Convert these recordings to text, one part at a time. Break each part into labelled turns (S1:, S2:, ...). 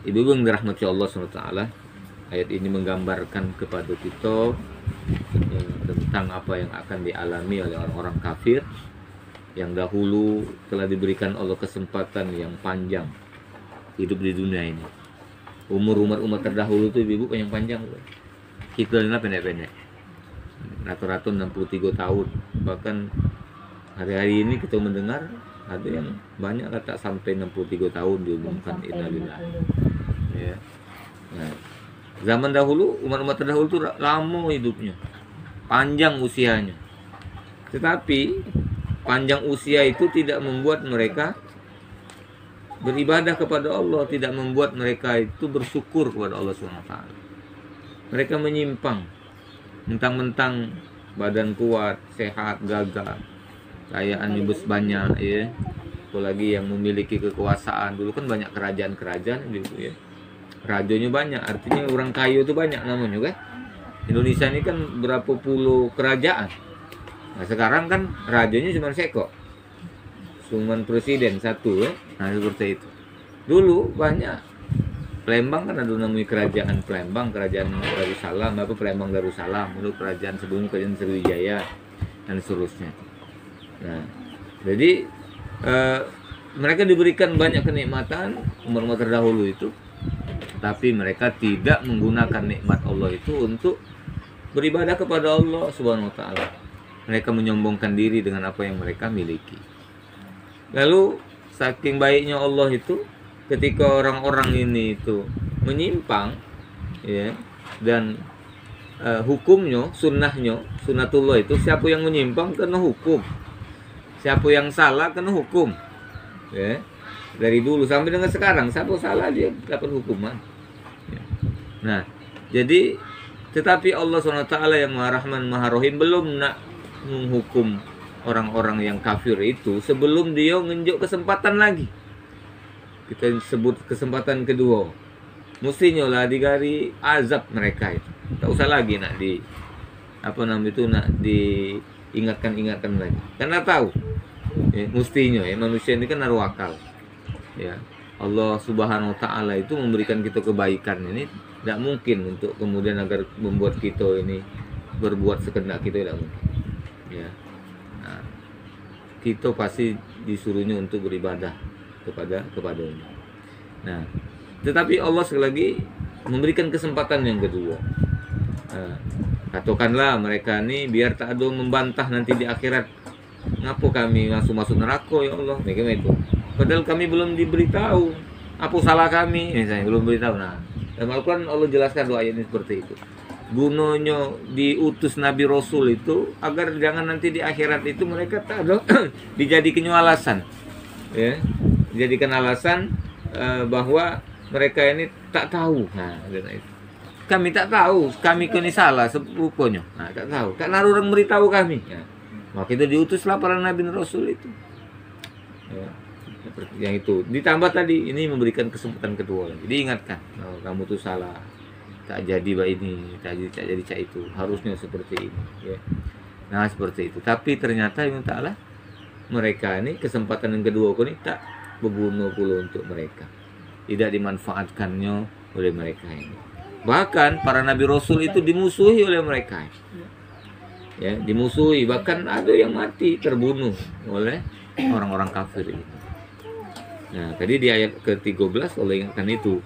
S1: Ibu-ibu yang dirahmati Allah SWT, ayat ini menggambarkan kepada kita tentang apa yang akan dialami oleh orang-orang kafir yang dahulu telah diberikan Allah kesempatan yang panjang hidup di dunia ini. Umur umat terdahulu itu ibu yang panjang, kita ini pendek-pendek, rata-rata 63 tahun. Bahkan hari-hari ini kita mendengar ada yang banyak tak sampai 63 tahun diumumkan innalillah. Ya. Nah, zaman dahulu umat terdahulu itu lama hidupnya, panjang usianya. Tetapi panjang usia itu tidak membuat mereka beribadah kepada Allah, tidak membuat mereka itu bersyukur kepada Allah SWT. Mereka menyimpang, mentang-mentang badan kuat, sehat, gagah, kekayaan banyak, ya. Apalagi yang memiliki kekuasaan. Dulu kan banyak kerajaan-kerajaan gitu, ya. Rajanya banyak, artinya orang kaya itu banyak namanya, kan? Indonesia ini kan berapa puluh kerajaan. Nah sekarang kan rajanya cuma seko, cuman presiden satu, ya. Nah seperti itu. Dulu banyak. Palembang kan ada namanya kerajaan Palembang, kerajaan Darussalam, apa Palembang Darussalam, dulu kerajaan sebelum kerajaan Sriwijaya dan seterusnya. Nah, jadi mereka diberikan banyak kenikmatan umat terdahulu itu, tapi mereka tidak menggunakan nikmat Allah itu untuk beribadah kepada Allah Subhanahu wa taala. Mereka menyombongkan diri dengan apa yang mereka miliki. Lalu saking baiknya Allah itu, ketika orang-orang ini itu menyimpang, ya, dan hukumnya, sunnatullah itu, siapa yang menyimpang kena hukum, siapa yang salah kena hukum, ya. Dari dulu sampai dengan sekarang, siapa salah dia dapat hukuman, ya. Nah, jadi tetapi Allah SWT yang Maha Rahman Maha Rahim belum nak menghukum orang-orang yang kafir itu sebelum dia nunjuk kesempatan lagi. Kita sebut kesempatan kedua, mestinya lah digari azab mereka itu. Tak usah lagi nak nak diingatkan lagi, karena tahu, ya, mestinya, ya, manusia ini kan naruh akal, ya. Allah Subhanahu wa taala itu memberikan kita kebaikan ini tidak mungkin untuk kemudian agar membuat kita ini berbuat sekehendak kita, tidak mungkin, ya. Nah, kita pasti disuruhnya untuk beribadah kepadanya. Nah, tetapi Allah sekali lagi memberikan kesempatan yang kedua. Katakanlah mereka ini biar tak ada membantah nanti di akhirat, ngapa kami masuk neraka ya Allah, mereka itu. Padahal kami belum diberitahu apa salah kami, misalnya belum beritahu. Nah, dalam Al-Quran Allah jelaskan doa ini seperti itu. Gunanya diutus Nabi Rasul itu agar jangan nanti di akhirat itu mereka tak ada dijadikan alasan, ya, dijadikan alasan bahwa mereka ini tak tahu. Nah, itu. Kami tak tahu, kami kini salah rupanya. Nah, tak tahu, karena orang beritahu kami. Ya. Maka itu diutuslah para Nabi Rasul itu. Ya. Yang itu ditambah tadi ini memberikan kesempatan kedua. Jadi ingatkan, oh, kamu tuh salah, tak jadi ini, tak jadi cak itu, harusnya seperti ini, ya. Nah seperti itu. Tapi ternyata yang Ta'ala, mereka ini kesempatan yang kedua ini tak berguna pula untuk mereka, tidak dimanfaatkannya oleh mereka ini. Bahkan para Nabi Rasul itu dimusuhi oleh mereka, ya, dimusuhi, bahkan ada yang mati terbunuh oleh orang-orang kafir ini. Nah, tadi di ayat ke-13 Allah ingatkan itu.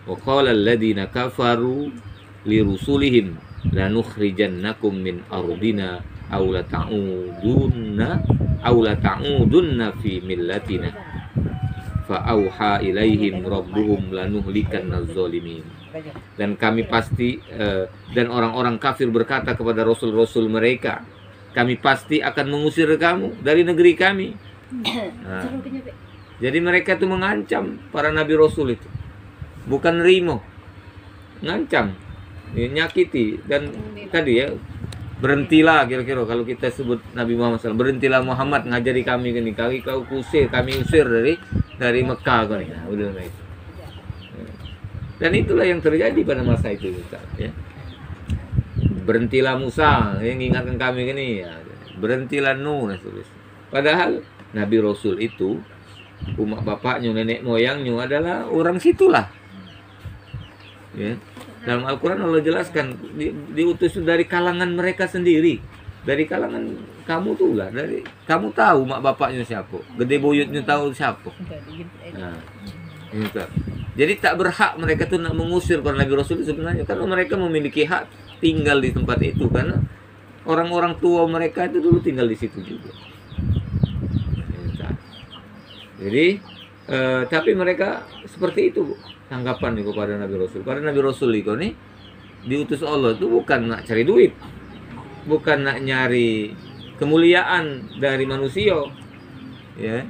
S1: Wa qala alladziina kafaru li rusulihim lanukhrijannakum min ardina aw la ta'udunna fi millatina fa auha ilaihim rabbuhum lanuhlikanna zalimin. Dan kami pasti dan orang-orang kafir berkata kepada rasul-rasul mereka, kami pasti akan mengusir kamu dari negeri kami. Nah, jadi mereka itu mengancam para Nabi Rasul itu, bukan nerimo, ngancam, nyakiti. Dan tadi, ya, berhentilah, kira-kira kalau kita sebut Nabi Muhammad SAW, berhentilah Muhammad ngajari kami gini, kami usir dari Mekah kan, ya, udah itu. Dan itulah yang terjadi pada masa itu, ya. Berhentilah Musa yang ingatkan kami gini, ya. Berhentilah Nuh, padahal Nabi Rasul itu umat bapaknya, nenek moyangnya adalah orang situlah, Ya. Dalam Al-Quran Allah jelaskan diutus dari kalangan mereka sendiri, dari kalangan kamu tuh lah, dari kamu tahu mak bapaknya siapa, gede buyutnya tahu siapa. Nah, gitu. Jadi tak berhak mereka tuh nak mengusir para nabi rasul sebenarnya, karena mereka memiliki hak tinggal di tempat itu, karena orang-orang tua mereka itu dulu tinggal di situ juga. Jadi tapi mereka seperti itu, Bu, tanggapan nih kepada Nabi Rasul. Pada Nabi Rasul itu nih diutus Allah itu bukan nak cari duit, bukan nak nyari kemuliaan dari manusia, ya,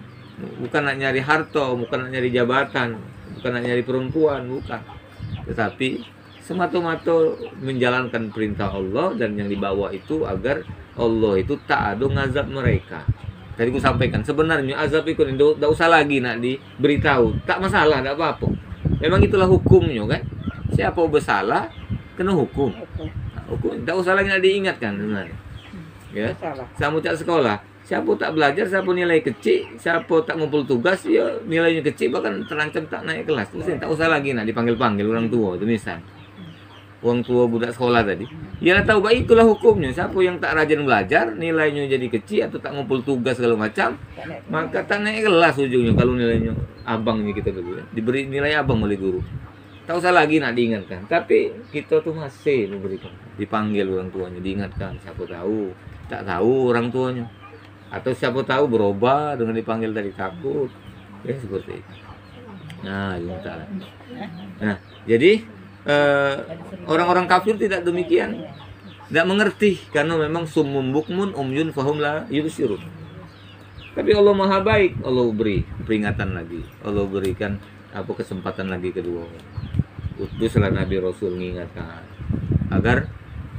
S1: bukan nak nyari harta, bukan nak nyari jabatan, bukan nak nyari perempuan, bukan. Tetapi semata-mata menjalankan perintah Allah, dan yang dibawa itu agar Allah itu tak ada ngazab mereka. Tadi aku sampaikan, sebenarnya azab itu tidak usah lagi nak diberitahu, tak masalah, tak apa-apa. Memang itulah hukumnya kan. Siapa bersalah kena hukum. Nah, hukum tak usah lagi nak diingatkan sebenarnya. Ya, sama tak sekolah, siapa tak belajar, siapa nilai kecil, siapa tak ngumpul tugas, ya nilainya kecil, bahkan terancam tak naik kelas. Terus tak usah lagi nak dipanggil-panggil orang tua itu misal. Orang tua budak sekolah tadi, ya tahu bahwa itulah hukumnya. Siapa yang tak rajin belajar, nilainya jadi kecil atau tak ngumpul tugas segala macam, maka tak naik kelas ujungnya. Kalau nilainya abangnya kita dulu, ya, diberi nilai abang oleh guru, tak usah lagi nak diingatkan. Tapi kita tuh masih memberikan, dipanggil orang tuanya, diingatkan. Siapa tahu, tak tahu orang tuanya, atau siapa tahu berubah dengan dipanggil tadi, takut, ya seperti itu. Nah, nah, jadi orang-orang kafir tidak demikian, tidak mengerti, karena memang summum bukmun umyun fahum la yubsirun. Tapi Allah maha baik, Allah beri peringatan lagi, Allah berikan kesempatan lagi kedua. Utuslah Nabi Rasul mengingatkan agar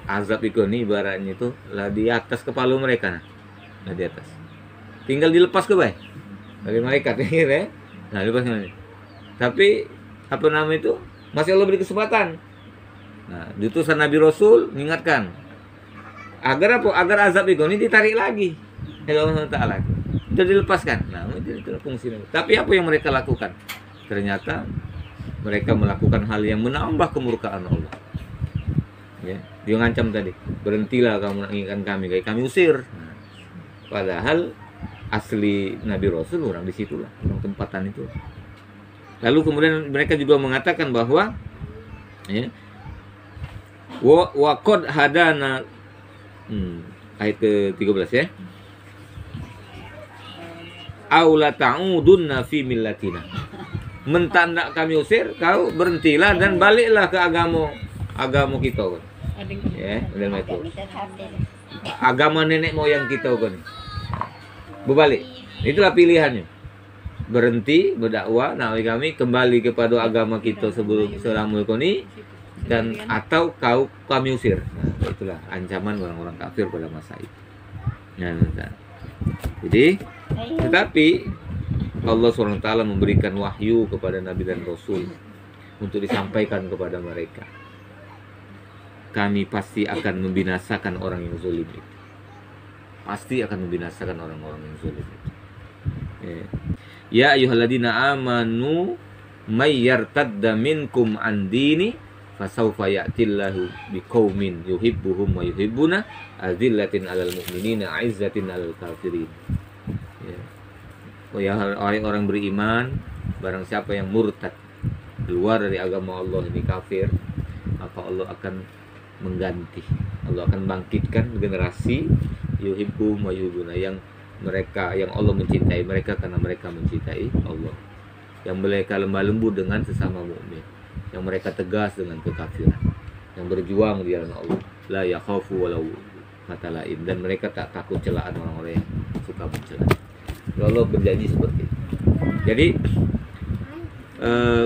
S1: azab itu nih ibaratnya itu lah di atas kepala mereka, nah di atas, tinggal dilepas ke baik dari malaikat ya. Nah lepas ini. Tapi apa nama itu? Masih Allah beri kesempatan. Nah, diutusan Nabi Rasul mengingatkan agar apa? Agar azab itu ini ditarik lagi oleh Allah Taala. Sudah dilepaskan. Nah, itu fungsi. Tapi apa yang mereka lakukan? Ternyata mereka melakukan hal yang menambah kemurkaan Allah. Ya, dia ngancam tadi, berhentilah kamu mengingatkan kami, kayak kami usir. Nah, padahal asli Nabi Rasul orang di situlah, orang tempatan itu. Lalu kemudian mereka juga mengatakan bahwa ya, wa qad hadana ayat ke-13 ya. Aula ta'udunna fi millatina. Mentanda kami usir, kau berhentilah dan baliklah ke agama kita kan. Ya, dan itu. Agama nenek moyang kita kan. Berbalik. Itulah pilihannya. Berhenti berdakwah, nah kami kembali kepada agama kita sebelum selama ini, dan atau kami usir. Nah, itulah ancaman orang-orang kafir pada masa itu. Nah. Jadi, tetapi Allah SWT memberikan wahyu kepada Nabi dan Rasul untuk disampaikan kepada mereka. Kami pasti akan membinasakan orang yang zalim itu. Pasti akan membinasakan orang-orang yang zalim itu. Ya ayyuhalladzina amanu may yartadda minkum an dini fasawfa ya'tillahu biqaumin yuhibbuhum wa yuhibbuna azillatin 'alal mu'minina 'izzatin 'alal kafirin. Ya. Oh ya, orang beriman, barang siapa yang murtad keluar dari agama Allah, ini kafir, maka Allah akan mengganti, Allah akan bangkitkan generasi yuhibbum wa yuhibbuna, yang Allah mencintai mereka karena mereka mencintai Allah, yang mereka lemah lembut dengan sesama mukmin, yang mereka tegas dengan kekafiran, yang berjuang di jalan Allah, la yakhafu walau matalaim, dan mereka tak takut celaan orang-orang yang suka mencela. Allah berjanji seperti itu. Jadi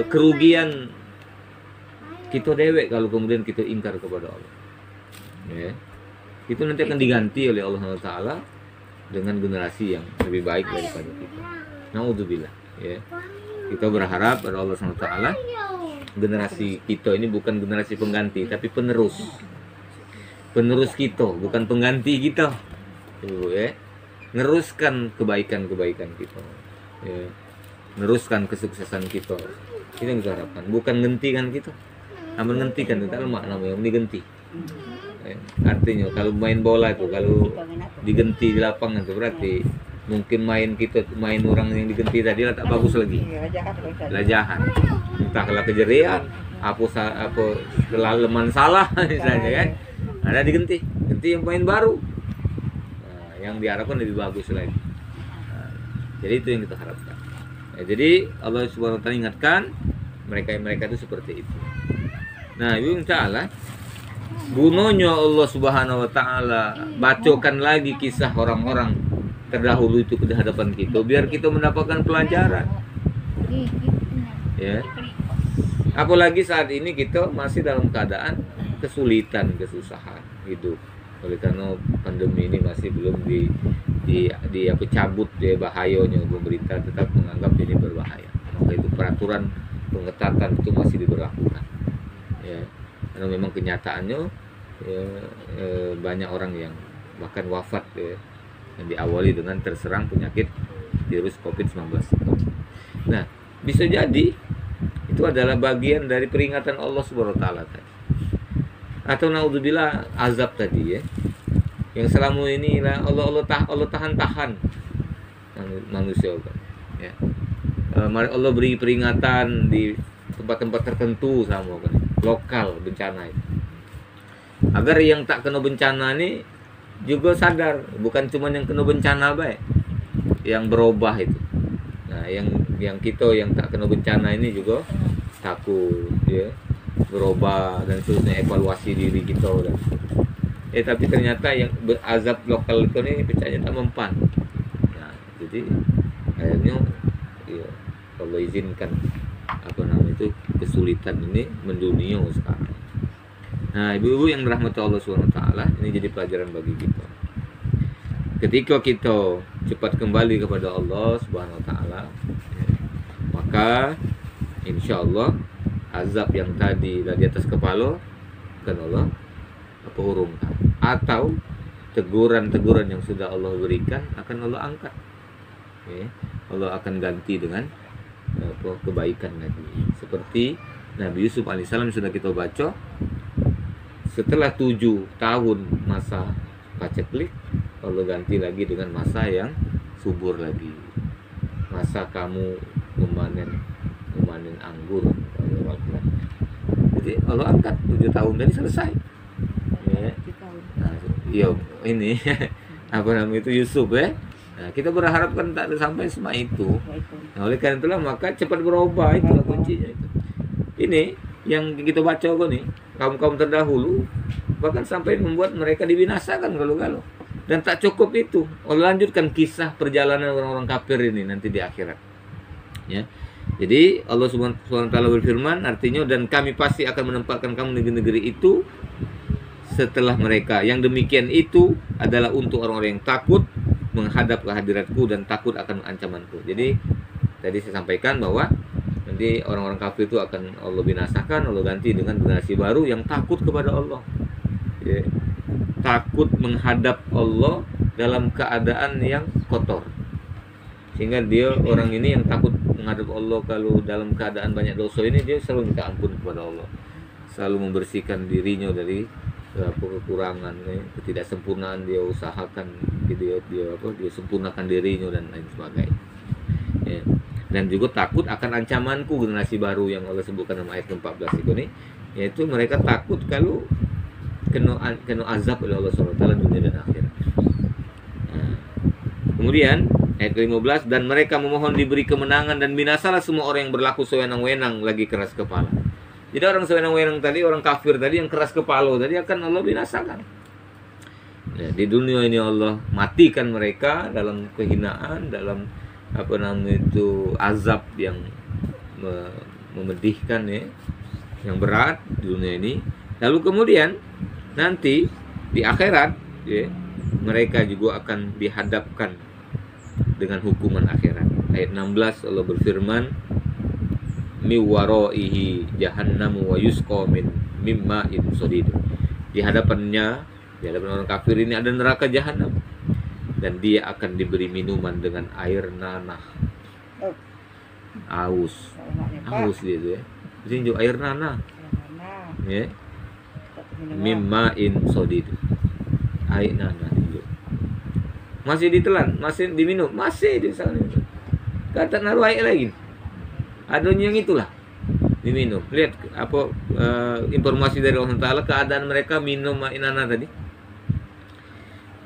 S1: kerugian kita dewek kalau kemudian kita ingkar kepada Allah, ya, itu nanti akan diganti oleh Allah Taala dengan generasi yang lebih baik daripada kita. Naudzubillah, ya. Kita berharap pada Allah SWT, generasi kita ini bukan generasi pengganti, tapi penerus kita, bukan pengganti kita. Tuh, ya. Neruskan kebaikan-kebaikan kita, ya. Neruskan kesuksesan kita. Itu yang kita harapkan, bukan ngentikan kita. amun ngentikan itu kan makna yang digenti. Artinya kalau main bola itu kalau digenti di lapangan itu berarti mungkin main orang yang digenti tadi lah tak bagus lagi. Lah jahat. Entah kalau kejerian, apa kelaleman salah misalnya kan. Ada digenti yang main baru. Nah, yang diharapkan lebih bagus lagi. Nah, jadi itu yang kita harapkan. Nah, jadi Allah Subhanahu wa taala ingatkan mereka itu seperti itu. Nah, Ibu Ta'ala gunanya Allah Subhanahu wa taala bacakan lagi kisah orang-orang terdahulu itu ke hadapan kita biar kita mendapatkan pelajaran. Ya. Apalagi saat ini kita masih dalam keadaan kesulitan, kesusahan hidup. Oleh karena pandemi ini masih belum cabut ya bahayanya, pemerintah tetap menganggap ini berbahaya. Maka itu peraturan pengetatan itu masih diberlakukan. Ya. Karena memang kenyataannya ya, banyak orang yang bahkan wafat ya, yang diawali dengan terserang penyakit virus COVID-19. Nah, bisa jadi itu adalah bagian dari peringatan Allah Subhanahu wa taala tadi. Atau naudzubillah azab tadi ya. Yang selama ini Allah tahan manusia kan. Ya. Allah beri peringatan di tempat-tempat tertentu sama kan. Lokal bencana itu. Agar yang tak kena bencana ini juga sadar, bukan cuma yang kena bencana baik, yang berubah itu. Nah, yang kita yang tak kena bencana ini juga takut ya, berubah dan seterusnya, evaluasi diri kita dan tapi ternyata yang berazab lokal itu ini percaya tak mempan. Nah, jadi akhirnya ya, Allah izinkan itu kesulitan ini mendunia sekarang. Nah, ibu-ibu yang dirahmati Allah SWT, ini jadi pelajaran bagi kita. Ketika kita cepat kembali kepada Allah SWT, maka insya Allah azab yang tadi di atas kepala akan Allah urungkan, atau teguran-teguran yang sudah Allah berikan akan Allah angkat. Allah akan ganti dengan kebaikan lagi. Seperti Nabi Yusuf alaihissalam sudah kita baca, setelah 7 tahun masa paceklik, Allah ganti lagi dengan masa yang subur lagi. Masa kamu memanen anggur. Jadi Allah angkat 7 tahun dan selesai. Ya. Nah, ini apa namanya itu Yusuf ya. Nah, kita berharap kan tak sampai semua itu. Nah, oleh karena itulah maka cepat berubah, itulah kuncinya itu. Ini yang kita baca kok nih, kaum-kaum terdahulu bahkan sampai membuat mereka dibinasakan kalau-kalau. Dan tak cukup itu, Allah lanjutkan kisah perjalanan orang-orang kafir ini nanti di akhirat. Ya. Jadi Allah Subhanahu wa taala berfirman, artinya dan kami pasti akan menempatkan kamu di negeri-negeri itu setelah mereka. Yang demikian itu adalah untuk orang-orang yang takut menghadap kehadiratku dan takut akan ancamanku. Jadi tadi saya sampaikan bahwa nanti orang-orang kafir itu akan Allah binasakan, Allah ganti dengan generasi baru yang takut kepada Allah. Ya. Takut menghadap Allah dalam keadaan yang kotor. Sehingga dia orang ini yang takut menghadap Allah kalau dalam keadaan banyak dosa ini, dia selalu minta ampun kepada Allah. Selalu membersihkan dirinya dari kekurangan, ketidaksempurnaan, dia usahakan dia sempurnakan dirinya dan lain sebagainya. Ya. Dan juga takut akan ancamanku, generasi baru yang Allah sebutkan dalam ayat 14 itu nih, yaitu mereka takut kalau kena azab oleh Allah SWT dunia dan akhirat. Nah, kemudian ayat 15, dan mereka memohon diberi kemenangan dan binasalah semua orang yang berlaku sewenang-wenang lagi keras kepala. Jadi orang sewenang-wenang tadi, orang kafir tadi yang keras kepala tadi akan Allah binasakan. Ya, di dunia ini Allah matikan mereka dalam kehinaan, dalam azab yang memedihkan ya, yang berat di dunia ini. Lalu kemudian nanti di akhirat ya, mereka juga akan dihadapkan dengan hukuman akhirat. Ayat 16 Allah berfirman, mi waraihi jahannamu wa yusqa min mimma'in shadid. Di hadapan orang kafir ini ada neraka jahanam dan dia akan diberi minuman dengan air nanah. Aus dia itu ya. Tinju air nanah. Ya. Mimma in sodid. Air nana itu. Masih ditelan, masih diminum, masih di sana. Kata naruh air lagi. Adanya yang itulah diminum. Lihat apa informasi dari Allah Taala keadaan mereka minum inana tadi.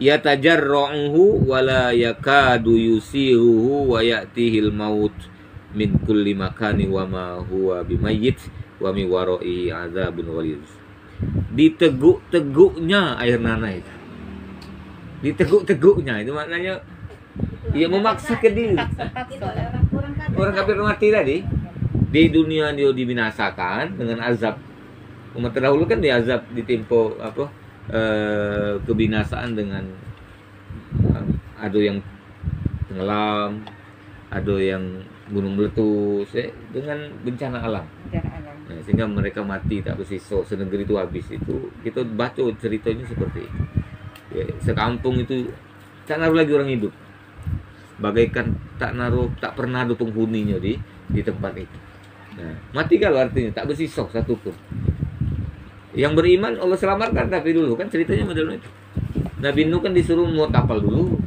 S1: Ya tajarruhu wala yakadu yusiruhu wa ya'tihil maut min kulli makani wa ma huwa bimayyit wa mi wara'i adzabun ghalidz. Diteguk-teguknya air nanah itu. Diteguk-teguknya itu maknanya ia memaksa ke diri. Orang kafir mati tadi di dunia dia dibinasakan dengan azab. Umat terdahulu kan diazab, ditimpa kebinasaan dengan ada yang tenggelam, ada yang gunung meletus, dengan bencana alam. Nah, sehingga mereka mati tak bersisa, senegeri itu habis. Itu kita baca ceritanya seperti itu. Ya, sekampung itu tak naruh lagi orang hidup, bagaikan tak pernah ada penghuninya di tempat itu. Nah, mati kalau artinya tak bersisa satu pun. Yang beriman Allah selamatkan, tapi dulu kan ceritanya model itu. Nabi Nuh kan disuruh mau kapal dulu.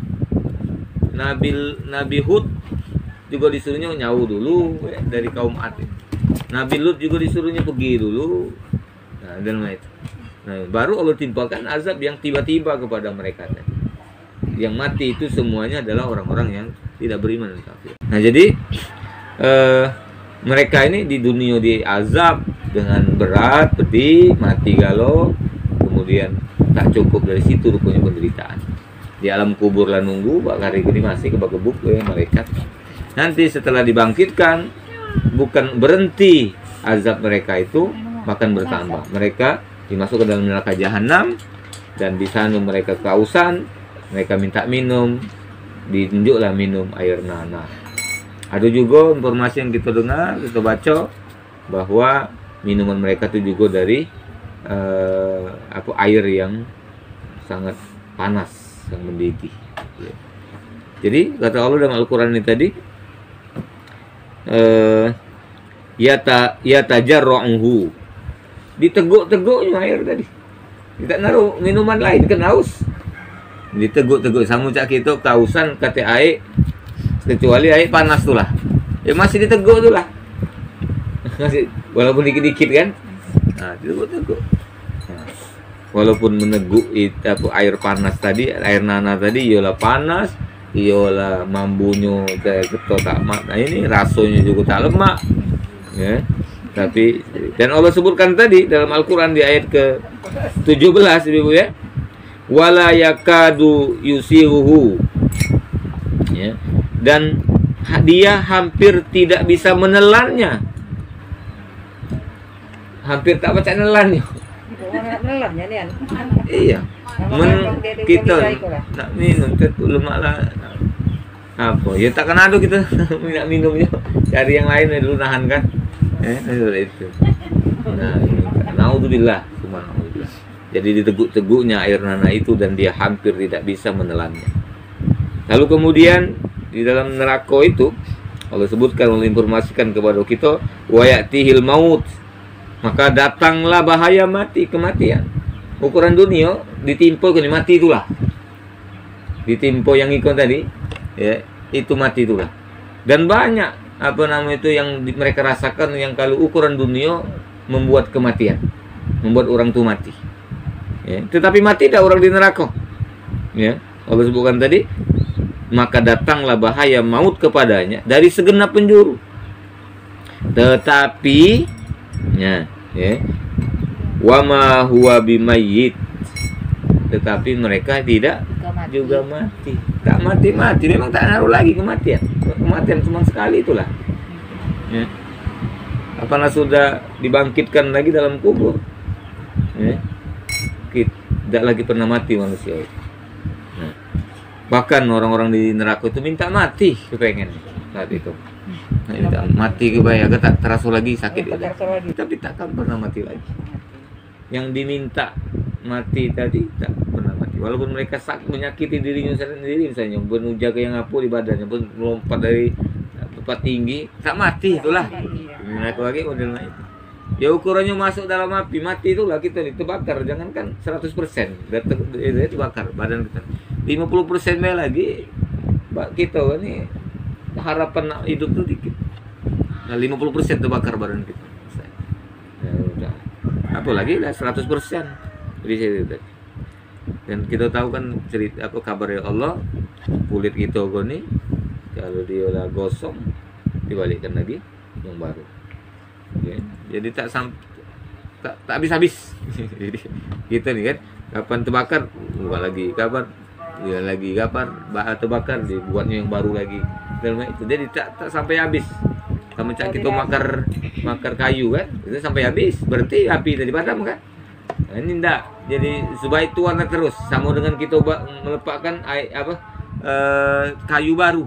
S1: Nabi Hud juga disuruhnya nyawu dulu dari kaum Ad. Nabi Lut juga disuruhnya pergi dulu. Nah, dan itu. Nah, baru Allah timpakan azab yang tiba-tiba kepada mereka. Yang mati itu semuanya adalah orang-orang yang tidak beriman dan kafir. Nah, jadi mereka ini di dunia diazab dengan berat, pedih, mati galau, kemudian tak cukup dari situ rupanya penderitaan. Di alam kubur lah nunggu, bakar ini masih kebak-kebuk malaikat. Nanti setelah dibangkitkan, bukan berhenti azab mereka itu, bahkan bertambah. Mereka dimasukkan dalam neraka jahanam, dan di sana mereka kehausan, mereka minta minum, ditunjuklah minum air nanah. Ada juga informasi yang kita dengar, kita baca bahwa minuman mereka itu juga dari air yang sangat panas, yang mendidih. Jadi kata Allah dalam Al-Quran ini tadi, ya tajarruhu, diteguk-teguknya air tadi. Kita naruh minuman lain kan haus, diteguk-teguk. Sama cak kita kehausan kata air, kecuali air panas tuh lah, masih diteguk tuh lah. Masih, walaupun dikit-dikit kan, nah diteguk-teguk. Nah, walaupun meneguk itu air panas tadi, air nanah tadi, ialah panas, ialah mambunya kayak ketok tak mak. Nah ini rasanya juga tak lemak, ya. Tapi dan Allah sebutkan tadi dalam Al-Quran di ayat ke-17, ibu ya, wala yakadu yusiruhu, ya, dan dia hampir tidak bisa menelannya. Hampir tak baca nelannya. Iya. Kita nak minum tu lemak lah. Apa? Ya takkan ada kita nak minumnya. Cari yang lain dulu nahan kan. Itu. Nah, naudzubillah, subhanallah. Jadi diteguk-teguknya air nanah itu dan dia hampir tidak bisa menelannya. Lalu kemudian di dalam neraka itu Allah sebutkan, Allah informasikan kepada kita, wa ya'tihil maut, maka datanglah bahaya mati, kematian. Ukuran dunia ditimpa kena mati itulah. Ditimpa yang ikon tadi, ya, itu mati itulah. Dan banyak itu yang mereka rasakan yang kalau ukuran dunia membuat kematian, membuat orang itu mati. Ya, tetapi mati tidak orang di neraka. Ya, Allah sebutkan tadi, maka datanglah bahaya maut kepadanya dari segenap penjuru. Tetapi ya, wama huwa bimayyit, tetapi mereka tidak juga mati. Tak mati, memang tak naruh lagi kematian. Kematian cuma sekali itulah. Ya. Apakah sudah dibangkitkan lagi dalam kubur? Ya. Tidak lagi pernah mati manusia itu. Nah, bahkan orang-orang di neraka itu minta mati kepengen saat itu. Nah, mati kebayang, tak terasa lagi sakit itu. Tapi takkan pernah mati lagi. Yang diminta mati tadi tak pernah mati. Walaupun mereka menyakiti dirinya sendiri, misalnya beruja ke yang apa di badannya, pun melompat dari tempat tinggi, tak mati itulah. Mereka lagi modelnya itu. Ya ukurannya masuk dalam api, mati itulah kita dibakar, jangankan 100%, itu dibakar badan kita. 50% lagi kita ini harapan hidup tuh dikit. Nah, 50% terbakar badan kita. Ya udah. Apalagi lah 100%. Jadi saya dan kita tahu kan cerita apa kabar Allah, kulit kita ini kalau dia udah gosong dibalikkan lagi yang baru. Okay. Jadi tak habis-habis. Jadi kita nih kan kapan terbakar buka lagi, kapan dia lagi, kapan terbakar dibuatnya yang baru lagi. Dan itu jadi tak sampai habis. Kamu cak kita makar kayu kan, itu sampai habis. Berarti api dari padam kan? Nah, ini enggak. Jadi supaya itu warna terus sama dengan kita melepaskan kayu baru.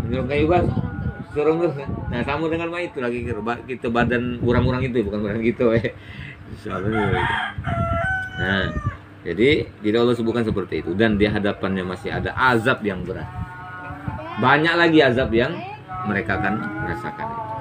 S1: Kayu baru. Sorong terus kan? Nah sama dengan itu lagi kita badan orang-orang itu bukan badan gitu Nah jadi Allah sebutkan seperti itu, dan di hadapannya masih ada azab yang berat, banyak lagi azab yang mereka akan merasakan itu.